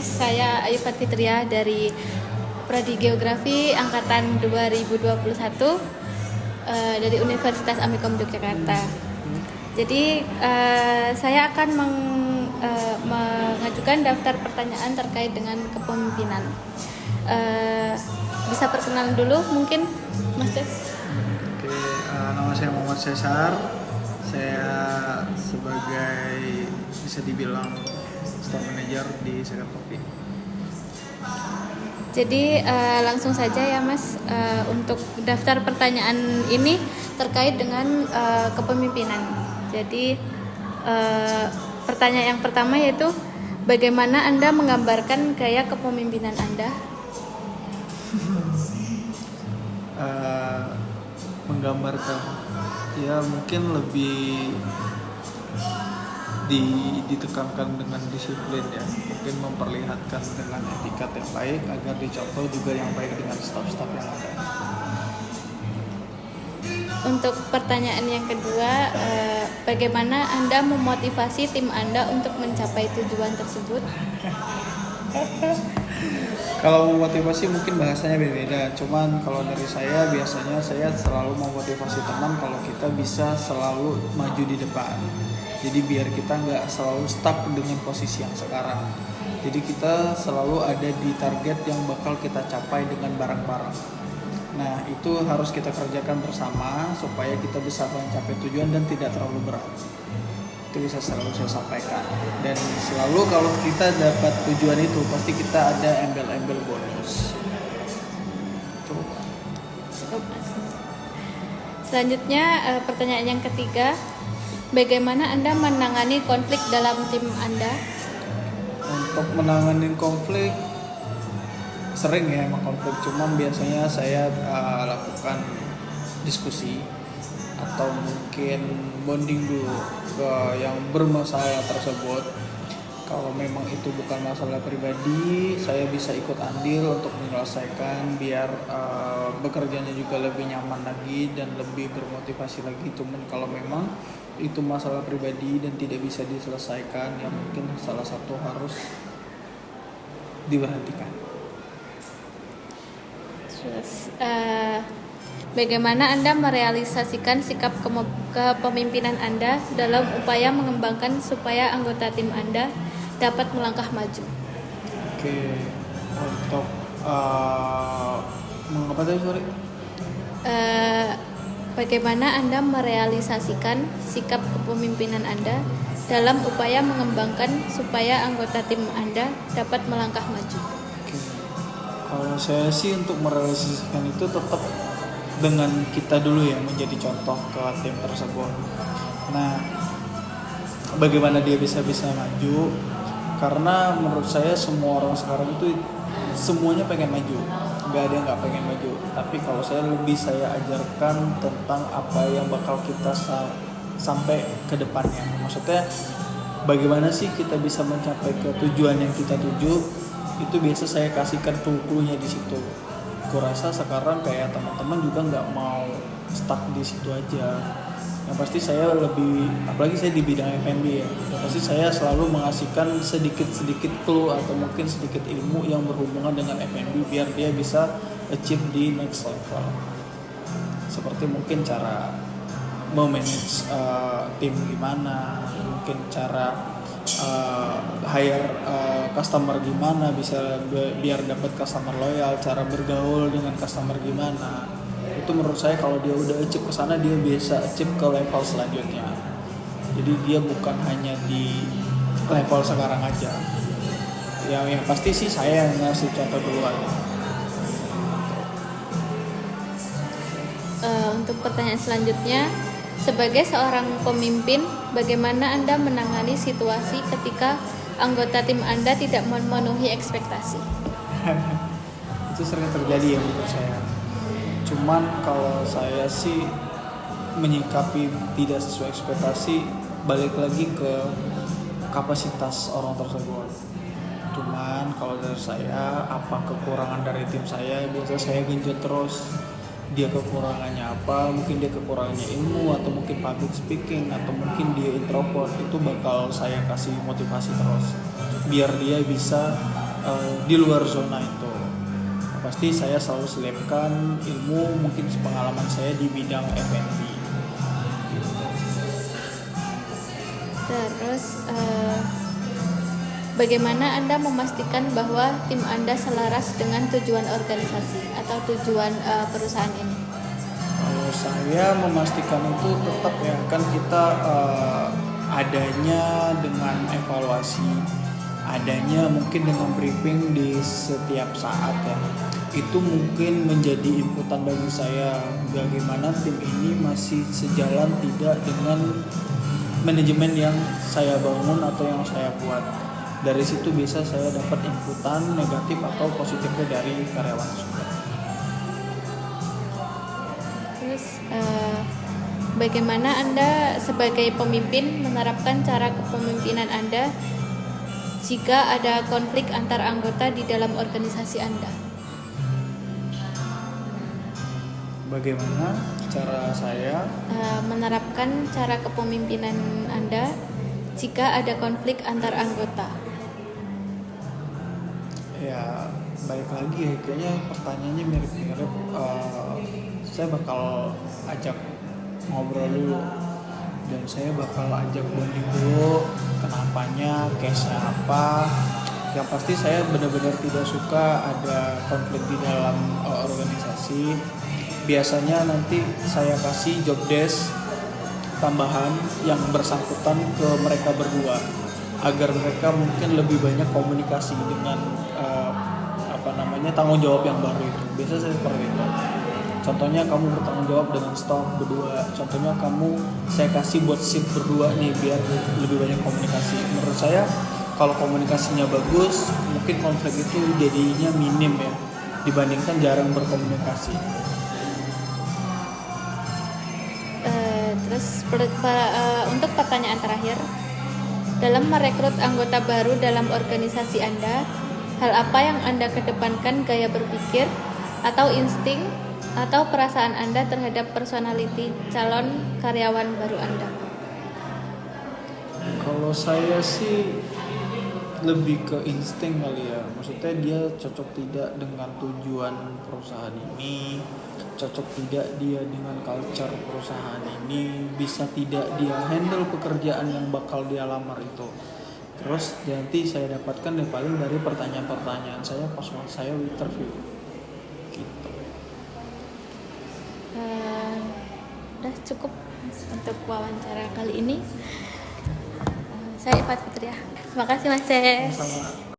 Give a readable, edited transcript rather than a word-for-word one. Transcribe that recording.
saya Ayu Fitria dari Prodi Geografi Angkatan 2021 dari Universitas Amikom Yogyakarta. Jadi saya akan mengajukan daftar pertanyaan terkait dengan kepemimpinan. Bisa perkenalan dulu mungkin Mas Des? Oke, nama saya Muhammad Cesar. Saya sebagai bisa dibilang store manager di Segar Kopi. Jadi langsung saja ya Mas, untuk daftar pertanyaan ini terkait dengan kepemimpinan. Jadi pertanyaan yang pertama yaitu bagaimana Anda menggambarkan gaya kepemimpinan Anda? Menggambarkan, ya mungkin lebih ditekankan dengan disiplin ya, mungkin memperlihatkan dengan etikat yang baik agar dicontoh juga yang baik dengan staf-staf yang ada. Untuk pertanyaan yang kedua, bagaimana Anda memotivasi tim Anda untuk mencapai tujuan tersebut? Kalau memotivasi mungkin bahasanya beda-beda, cuman kalau dari saya biasanya saya selalu memotivasi teman kalau kita bisa selalu maju di depan. Jadi biar kita nggak selalu stuck dengan posisi yang sekarang. Jadi kita selalu ada di target yang bakal kita capai dengan bareng-bareng. Nah itu harus kita kerjakan bersama supaya kita bisa mencapai tujuan dan tidak terlalu berat. Itu bisa selalu saya sampaikan. Dan selalu kalau kita dapat tujuan itu pasti kita ada embel-embel bonus. Coba. Selanjutnya pertanyaan yang ketiga, bagaimana Anda menangani konflik dalam tim Anda? Untuk menangani konflik sering ya emang konflik, cuman biasanya saya lakukan diskusi atau mungkin bonding dulu ke yang bermasalah tersebut. Kalau memang itu bukan masalah pribadi, saya bisa ikut andil untuk menyelesaikan biar bekerjanya juga lebih nyaman lagi dan lebih bermotivasi lagi. Cuman kalau memang itu masalah pribadi dan tidak bisa diselesaikan, ya mungkin salah satu harus diberhentikan. Terus, bagaimana Anda merealisasikan sikap kepemimpinan Anda dalam upaya mengembangkan supaya anggota tim Anda dapat melangkah maju? Oke, untuk mengapa tadi sorry? Bagaimana Anda merealisasikan sikap kepemimpinan Anda dalam upaya mengembangkan supaya anggota tim Anda dapat melangkah maju? Oke. Kalau saya sih untuk merealisasikan itu tetap dengan kita dulu ya menjadi contoh ke tim tersebut. Nah, bagaimana dia bisa maju? Karena menurut saya semua orang sekarang itu semuanya pengen maju, nggak ada yang nggak pengen maju. Tapi kalau saya ajarkan tentang apa yang bakal kita sampai ke depannya. Maksudnya bagaimana sih kita bisa mencapai ke tujuan yang kita tuju? Itu biasa saya kasihkan clue-nya di situ. Kurasa sekarang kayak teman-teman juga nggak mau stuck di situ aja. Yang pasti saya lebih, apalagi saya di bidang F&B ya, yang pasti saya selalu mengasihkan sedikit clue atau mungkin sedikit ilmu yang berhubungan dengan F&B biar dia bisa achieve di next level. Seperti mungkin cara memanage tim gimana, mungkin cara hire customer gimana bisa biar dapat customer loyal, cara bergaul dengan customer gimana. Itu menurut saya kalau dia udah achieve ke sana, dia bisa achieve ke level selanjutnya. Jadi dia bukan hanya di level sekarang aja. Yang pasti sih saya yang ngasih contoh dulu aja. Untuk pertanyaan selanjutnya, sebagai seorang pemimpin, bagaimana Anda menangani situasi ketika anggota tim Anda tidak memenuhi ekspektasi? Itu sering terjadi ya menurut saya. Cuman kalau saya sih menyikapi tidak sesuai ekspektasi, balik lagi ke kapasitas orang tersebut. Cuman kalau dari saya, apa kekurangan dari tim saya, biasa saya genjot terus. Dia kekurangannya apa, mungkin dia kekurangannya ilmu, atau mungkin public speaking, atau mungkin dia introvert. Itu bakal saya kasih motivasi terus biar dia bisa di luar zona itu. Pasti saya selalu selipkan ilmu mungkin pengalaman saya di bidang F&B. Terus bagaimana Anda memastikan bahwa tim Anda selaras dengan tujuan organisasi atau tujuan perusahaan ini? Kalau saya memastikan itu tetap ya kan kita adanya dengan evaluasi, adanya mungkin dengan briefing di setiap saat ya. Itu mungkin menjadi inputan bagi saya bagaimana tim ini masih sejalan tidak dengan manajemen yang saya bangun atau yang saya buat. Dari situ bisa saya dapat inputan negatif atau positifnya dari karyawan juga. Terus bagaimana Anda sebagai pemimpin menerapkan cara kepemimpinan Anda jika ada konflik antar anggota di dalam organisasi Anda? Bagaimana cara saya menerapkan cara kepemimpinan Anda jika ada konflik antar anggota? Ya balik lagi ya, kayaknya pertanyaannya mirip-mirip. Saya bakal ajak ngobrol dulu dan saya bakal ajak bonding dulu, kenapanya, case-nya apa. Yang pasti saya benar-benar tidak suka ada konflik di dalam organisasi. Biasanya nanti saya kasih job desk tambahan yang bersangkutan ke mereka berdua agar mereka mungkin lebih banyak komunikasi dengan tanggung jawab yang baru itu. Biasa saya seperti itu. Contohnya kamu bertanggung jawab dengan stok berdua. Contohnya saya kasih buat shift berdua nih biar lebih banyak komunikasi. Menurut saya kalau komunikasinya bagus, mungkin konflik itu jadinya minim ya dibandingkan jarang berkomunikasi. Terus untuk pertanyaan terakhir, dalam merekrut anggota baru dalam organisasi Anda, hal apa yang Anda kedepankan, gaya berpikir atau insting atau perasaan Anda terhadap personality calon karyawan baru Anda? Kalau saya sih lebih ke insting kali ya. Maksudnya dia cocok tidak dengan tujuan perusahaan ini, cocok tidak dia dengan culture perusahaan ini, bisa tidak dia handle pekerjaan yang bakal dia lamar itu. Terus nanti saya dapatkan paling dari pertanyaan-pertanyaan saya pas saya interview gitu. Udah cukup untuk wawancara kali ini. Saya Ipat Fitria. Terima kasih Mas Ses. Sama.